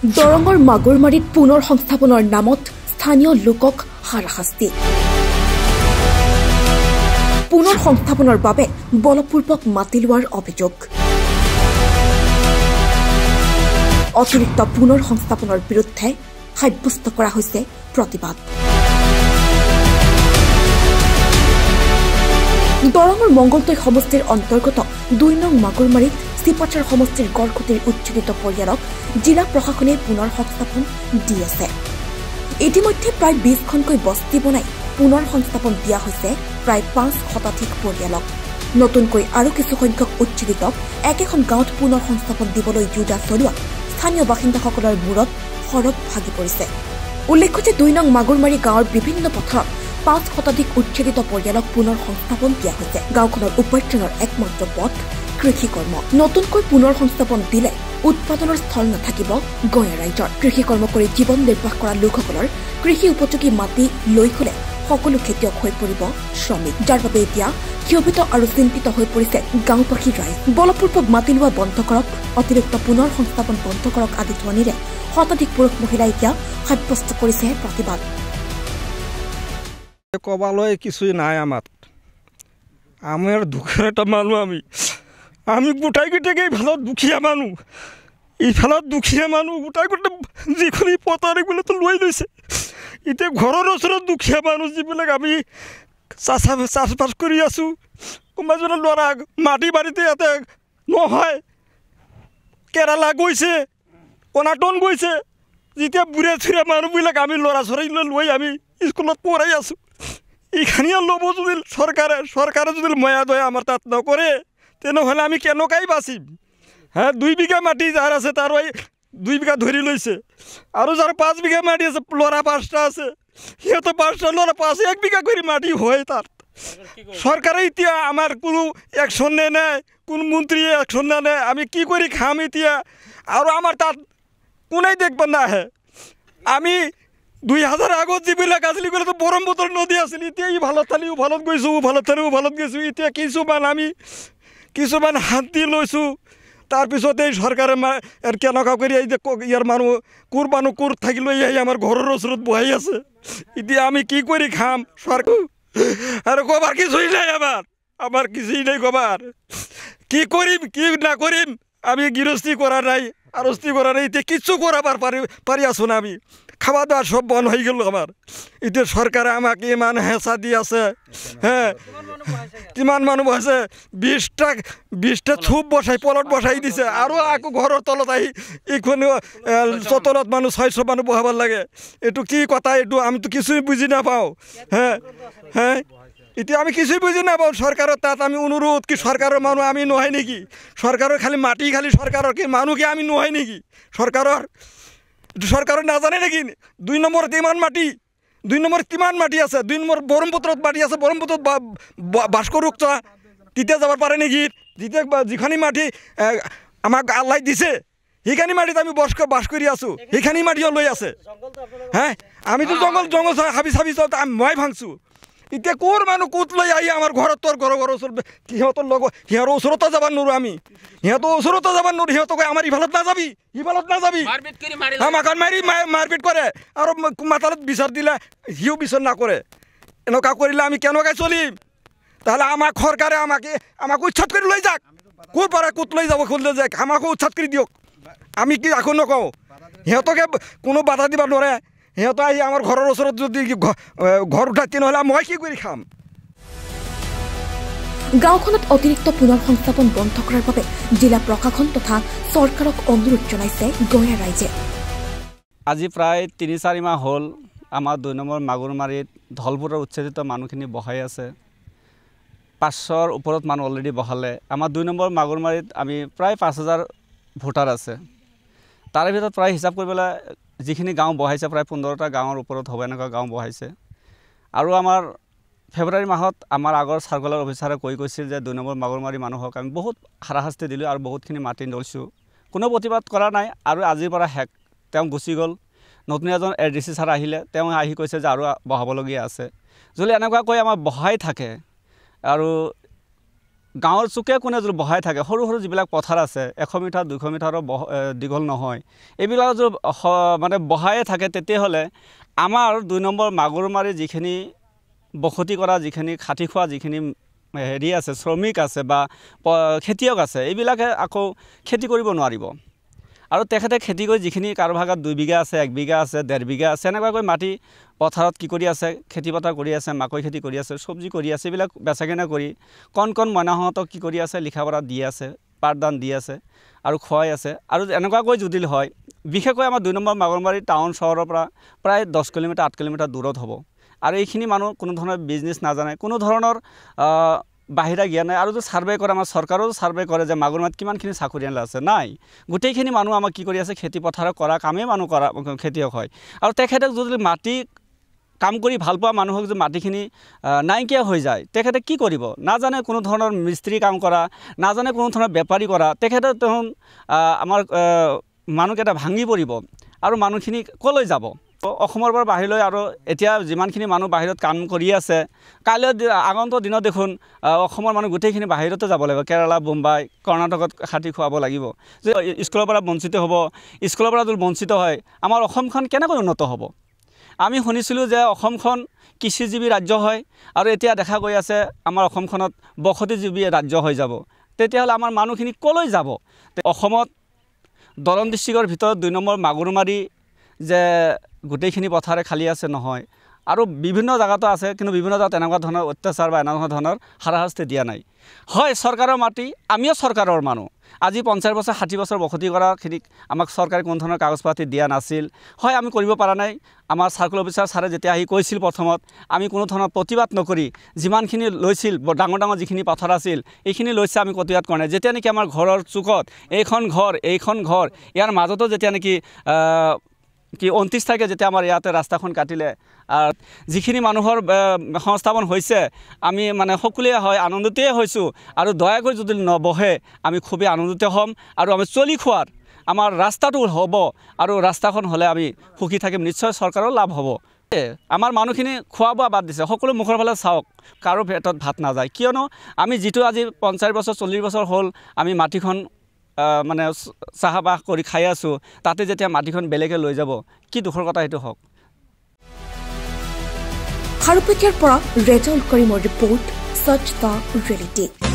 দৰঙৰ মাগুৰমাৰীত পুনৰ সংস্থাপনৰ নামত স্থানীয় লোকক হাৰাশাস্তি। পুনৰ সংস্থাপনৰ বাবে বলপূৰ্বক মাতি লোৱাৰ অভিযোগ। অতিৰিক্ত পুনৰ সংস্থাপনৰ বিৰুদ্ধে সাব্যস্ত কৰা হৈছে প্ৰতিবাদ। দৰঙৰ মংগলদৈ সমষ্টিৰ অন্তৰ্গত ২ নং মাগুৰমাৰীত চিপাচাৰ সমষ্টিৰ গড়খুটিৰ উচ্ছেদিত পৰিয়ালক জিলা প্ৰশাসনে পুনৰ সংস্থাপন দি আছে। ইতিমধ্যে প্ৰায় ২০খনকৈ বস্তি বনাই পুনৰ সংস্থাপন দিয়া হৈছে প্ৰায় ৫ শতাধিক পৰিয়ালক। নতুনকৈ আৰু কিছুসংখ্যক উচ্ছেদিতক একেখন গাঁৱত পুনৰ সংস্থাপন দিবলৈ যোজা চলোৱা স্থানীয় বাসিন্দাসকলৰ মূৰত সৰব ভাগি পৰিছে। উল্লেখ্য যে ২ নং মাগুৰমাৰী গাঁৱৰ বিভিন্ন পথাৰত ৫ শতাধিক উচ্ছেদিত পৰিয়ালক পুনৰ সংস্থাপন দিয়া হৈছে। গাঁওখনৰ উপাৰ্জনৰ একমাত্ৰ পথ কৃষি কৰ্ম। নতুনকৈ পুনৰ সংস্থাপন দিলে উৎপাদনৰ স্থল নাথাকিব গঞা ৰাইজৰ। কৃষি কৰ্ম কৰি জীৱন নিৰ্বাহ কৰা লোকসকলৰ কৃষি উপযোগী মাটি লৈ গ'লে সকলো খেতিয়ক হৈ পৰিব শ্ৰমিক, যাৰ বাবে এতিয়া ক্ষোভিত আৰু চিন্তিত হৈ পৰিছে গাঁওবাসীৰ ৰাইজ। বলপূৰ্বক মাতি লোৱা বন্ধ কৰক, অতিৰিক্ত পুনৰ সংস্থাপন বন্ধ কৰক আদি ধ্বনিৰে শতাধিক পুৰুষ মহিলাই এতিয়া সাব্যস্ত কৰিছে প্ৰতিবাদ। কবালৈ কিছুই নাই আমার দুঃখের একটা মানুষ আমি গোটাই গোটাই ভালো দুখিয়া মানুষ এইফালত দুখিয়া মানুষ গোটাই গোটাই যিখন পতারে বলে তো লৈ লৈছে। এতিয়া ঘৰৰ ওচৰত দুখিয়া মানুষ যিবিলাক আমি চাষবাস কৰি আছোঁ, কোনোবাজনে ল'ৰা মাটি বাৰীতে ইয়াতে নহয়, কেৰালা গৈছে, অনাটন গৈছে, যেতিয়া বুঢ়া চুঢ়া মানুহবিলাক আমি ল'ৰা ছোৱালীলৈ লৈ আমি স্কুলত পঢ়াই আছোঁ। এইখানিয়ে ল'ব যদি চৰকাৰে যদি ময়া দয়া আমাৰ তাত নকৰে তেনেহ'লে আমি কেনেকৈ বাচিম? 2 বিঘা মাটি যাৰ আছে তাৰ 2 বিঘা ধৰি লৈছে, আৰু যাৰ 5 বিঘা মাটি আছে, ল'ৰা 5টা আছে, সিহঁতৰ 5টা ল'ৰা 1 বিঘা কৰি মাটি হয় তাত। চৰকাৰে এতিয়া আমাৰ কোনো একশ্যন নাই, কোনো মন্ত্ৰীয়ে একশ্যন নাই, আমি কি কৰি খাম এতিয়া? আৰু আমাৰ তাত কোনেই দেখব নাহে। আমি 2000 আগত যিবিলাক আছিল এইবিলাকতো ব্ৰহ্মপুত্ৰ নদী আছিল, এতিয়া ইফালত থালি উফালত গৈছোঁ, উফালত থালি উফালত গৈছোঁ। এতিয়া কিছুমান শান্তি লৈছোঁ, তাৰপিছতে চৰকাৰে কেনেকুৱা কৰি এই যে ইয়াৰ মানুহ কোৰ থাকিলৈ আহি আমাৰ ঘৰৰ ওচৰত বহাই আছে। এতিয়া আমি কি কৰি খাম? চৰকাৰ আৰু কবাৰ কিছুই নাই, আমাৰ কিছুই নাই কবাৰ। কি কৰিম কি নকৰিম? আমি গৃহস্থী কৰা নাই, আৰস্থী কৰা নাই, এতিয়া কিছু কৰাবাৰ পাৰি আছোঁ না আমি। খাওয়া দাওয়া সব বন্ধ হয়ে গেল আমাৰ। এতিয়া চৰকাৰে আমাক ইমান হেঁচা দি আছে। কিমান মানুহ বহাইছে? 20টা চুপ বসাই পলত বসাই দিছে, আৰু আকৌ ঘৰৰ তলত আহি এইখন চতলত মানুহ 600 মানুহ বহাব লাগে। এইটো কি কথা? এইটো আমিতো কিছুই বুজি নাপাওঁ। এতিয়া আমি কিছুই বুজি নাপাওঁ। চৰকাৰৰ তাত আমি অনুৰোধ কি চৰকাৰৰ মানুহ আমি নহয় নেকি? চৰকাৰৰ খালি মাটি খালি চৰকাৰৰ কি মানুহ কি আমি নহয় নেকি? চৰকাৰে নাজানে নেকি 2 নম্বৰত ইমান মাটি, 2 নম্বৰত কিমান মাটি আছে? 2 নম্বৰ ব্ৰহ্মপুত্ৰত মাটি আছে, ব্ৰহ্মপুত্ৰত বাস কৰোঁ তেতিয়া যাব পাৰে নেকি? যেতিয়া যিখিনি মাটি আমাক আল্লাই দিছে সেইখিনি মাটিত আমি বাস কৰি আছোঁ, সেইখিনি মাটিও লৈ আছে। আমিতো জংঘল হাবি চাবি মই ভাঙছোঁ। এতিয়া ক'ৰ মানুহ ক'ত লৈ আহি আমাৰ ঘৰৰ ঘৰৰ ওচৰত সিহঁতৰ সিহঁতৰ ওচৰতো যাব নোৱাৰোঁ আমি, সিহঁতৰ ওচৰতো যাব নোৱাৰোঁ। সিহঁতক আমাৰ ইফালত নাযাবি, সিফালত নাযাবি, আমাক মাৰপিট কৰে, আৰু মাতালত বিচাৰ দিলে সিও বিচাৰ নকৰে। এনেকুৱা কৰিলে আমি কেনেকৈ চলিম? তাহলে আমাক চৰকাৰে আমাক উচ্ছেদ কৰি লৈ যাওক, ক'ৰ পৰা ক'ত লৈ যাব খুলিলে যাওক, আমাকো উচ্ছেদ কৰি দিয়ক। আমি কি আকৌ নকওঁ? সিহঁতকে কোনো বাধা দিব নোৱাৰে। সিহঁতে আহি আমাৰ ঘৰৰ ওচৰত যদি ঘৰ উঠাই তেনেহ'লে মই কি কৰি খাম? গাঁওখনত অতিৰিক্ত পুনৰ সংস্থাপন বন্ধ কৰাৰ বাবে জিলা প্ৰশাসন তথা চৰকাৰক অনুৰোধ জনাইছে গঞা ৰাইজে। আজি প্ৰায় 3-4 মাহ হ'ল আমাৰ 2 নম্বৰ মাগুৰমাৰীত ধলপুৰৰ উচ্ছেদিত মানুহখিনি বহাই আছে। 500ৰ ওপৰত মানুহ অলৰেডি বহালে। আমাৰ 2 নম্বৰ মাগুৰমাৰীত আমি প্ৰায় 5000 ভোটাৰ আছে। তাৰে ভিতৰত প্ৰায় হিচাপ কৰিবলৈ যিখিনি গাঁও বহাইছে প্ৰায় 15টা গাঁৱৰ ওপৰত হ'ব এনেকুৱা গাঁও বহাইছে। আৰু আমাৰ ফেব্ৰুৱাৰী মাহত আমাৰ আগৰ চাৰ্কুলাৰ অফিচাৰে কৈছিল যে 2 নম্বৰ মাগুৰমাৰী মানুহক আমি বহুত হাৰাশাস্তি দিলোঁ আৰু বহুতখিনি মাটি লৈছোঁ, কোনো প্ৰতিবাদ কৰা নাই। আৰু আজিৰ পৰা তেওঁ গুচি গ'ল। নতুন এজন ADC ছাৰ আহিলে, তেওঁ আহি কৈছে যে আৰু বহাবলগীয়া আছে। যদি এনেকুৱাকৈ আমাৰ বহাই থাকে আৰু গাঁৱৰ চুকে কোণে যদি বহাই থাকে সৰু সৰু যিবিলাক পথাৰ আছে 100 মিটাৰ 200 মিটাৰৰ দীঘল নহয় এইবিলাক যদি মানে বহায়ে থাকে তেতিয়াহ'লে আমাৰ 2 নম্বৰ মাগুৰমাৰী যিখিনি বসতি কৰা যিখিনি খাটি খোৱা যিখিনি হেৰি আছে শ্ৰমিক আছে বা খেতিয়ক আছে এইবিলাকে আকৌ খেতি কৰিব নোৱাৰিব আৰু তেখেতে খেতি কৰি যিখিনি কাৰোভাগত 2 বিঘা আছে 1 বিঘা আছে 1.5 বিঘা আছে এনেকুৱাকৈ মাটি পথাৰত কি কৰি আছে খেতি পথাৰ কৰি আছে মাকৈ খেতি কৰি আছে সবজি কৰি আছে এইবিলাক বেচাকেনা কৰি কণ মইনাহঁতক কি কৰি আছে লিখা পঢ়া দি আছে পাঠদান দি আছে আৰু খুৱাই আছে আৰু এনেকুৱাকৈ যদি হয় বিশেষকৈ আমাৰ 2 নম্বৰ মাগুৰমাৰী টাউন চহৰৰ পৰা প্ৰায় 10 কিলোমিটাৰ 8 কিলোমিটাৰ দূৰত হ'ব আৰু এইখিনি মানুহ কোনো ধৰণৰ বিজনেছ নাজানে কোনো ধৰণৰ বাহিৰা জ্ঞান নাই আৰু যে সাৰ্ভে কৰে আমাৰ চৰকাৰেও সাৰ্ভে কৰে যে মাগুৰমাৰীত কিমানখিনি চাকৰিয়াল আছে নাই গোটেইখিনি মানুহ আমাক কি কৰি আছে খেতি পথাৰ কৰা কামেই মানুহ কৰা খেতিয়ক হয় আৰু তেখেতক যদি মাটি কাম কৰি ভাল পোৱা মানুহক যে মাটিখিনি নাইকিয়া হৈ যায় তেখেতে কি কৰিব নাজানে কোনো ধৰণৰ মিস্ত্ৰী কাম কৰা নাজানে কোনো ধৰণৰ বেপাৰী কৰা তেখেতে তখন আমাৰ মানুহকেইটা ভাঙি পৰিব আৰু মানুহখিনি কলৈ যাব অসমৰ পৰা বাহিৰলৈ আৰু এতিয়া যিমানখিনি মানুহ বাহিৰত কাম কৰি আছে কাইলৈ আগন্তুক দিনত দেখোন অসমৰ মানুহ গোটেইখিনি বাহিৰতে যাব লাগিব কেৰালা মুম্বাই কৰ্ণাটকত খাটি খুৱাব লাগিব যে স্কুলৰ পৰা বঞ্চিত হ'ব স্কুলৰ পৰা যদি বঞ্চিত হয় আমাৰ অসমখন কেনেকৈ উন্নত হ'ব আমি শুনিছিলোঁ যে অসমখন কৃষিজীৱী ৰাজ্য হয় আৰু এতিয়া দেখা গৈ আছে আমাৰ অসমখনত বসতিজীৱী ৰাজ্য হৈ যাব তেতিয়াহ'লে আমাৰ মানুহখিনি কলৈ যাব অসমত দৰং ডিষ্ট্ৰিক্টৰ ভিতৰত 2 নম্বৰ মাগুৰমাৰী যে গোটেইখিনি পথাৰে খালী আছে নহয় আৰু বিভিন্ন জায়গাতো আছে কিন্তু বিভিন্ন জায়গাত এনেকুৱা ধৰণৰ অত্যাচাৰ বা এনেকুৱা ধৰণৰ হাৰাশাস্তি দিয়া নাই হয় চৰকাৰৰ মাটি আমিও চৰকাৰৰ মানুহ আজি 50 বছৰ 60 বছৰ বসতি কৰাখিনিক আমাক চৰকাৰে কোনো ধৰণৰ কাগজ পাতি দিয়া নাছিল হয় আমি কৰিব পৰা নাই আমাৰ সাৰ্কুল অফিচাৰ ছাৰে যেতিয়া আহি কৈছিল প্ৰথমত আমি কোনো ধৰণৰ প্ৰতিবাদ নকৰি যিমানখিনি লৈছিল ডাঙৰ ডাঙৰ যিখিনি পথাৰ আছিল এইখিনি লৈছে আমি প্ৰতিবাদ কৰা নাই যেতিয়া নেকি আমাৰ ঘৰৰ চুকত এইখন ঘৰ ইয়াৰ মাজতো যেতিয়া নেকি কি 29 তাৰিখে যেতিয়া আমাৰ ইয়াতে ৰাস্তাখন কাটিলে যিখিনি মানুহৰ সংস্থাপন হৈছে আমি মানে সকলোৱে হয় আনন্দিতই হৈছোঁ আৰু দয়াকৈ যদি নবহে আমি খুবেই আনন্দিত হ'ম আৰু আমি চলি খোৱাৰ আমাৰ ৰাস্তাটো হ'ব আৰু ৰাস্তাখন হ'লে আমি সুখী থাকিম নিশ্চয় চৰকাৰৰ লাভ হ'ব আমাৰ মানুহখিনি খোৱা বোৱা বাদ দিছে সকলো মুখৰ ফালে চাওক কাৰো পেটত ভাত নাযায় কিয়নো আমি যিটো আজি 50 বছৰ 40 বছৰ হ'ল আমি মাটিখন মানে চাহবাহ কৰি খাই আছোঁ তাতে যেতিয়া মাটিখন বেলেগে লৈ যাব কি দুখৰ কথা সেইটো হওক খাৰুপেটীয়াৰ পৰা ৰেজাউল কৰিমৰ ৰিপৰ্ট সচ দ্য ৰিয়েলিটি।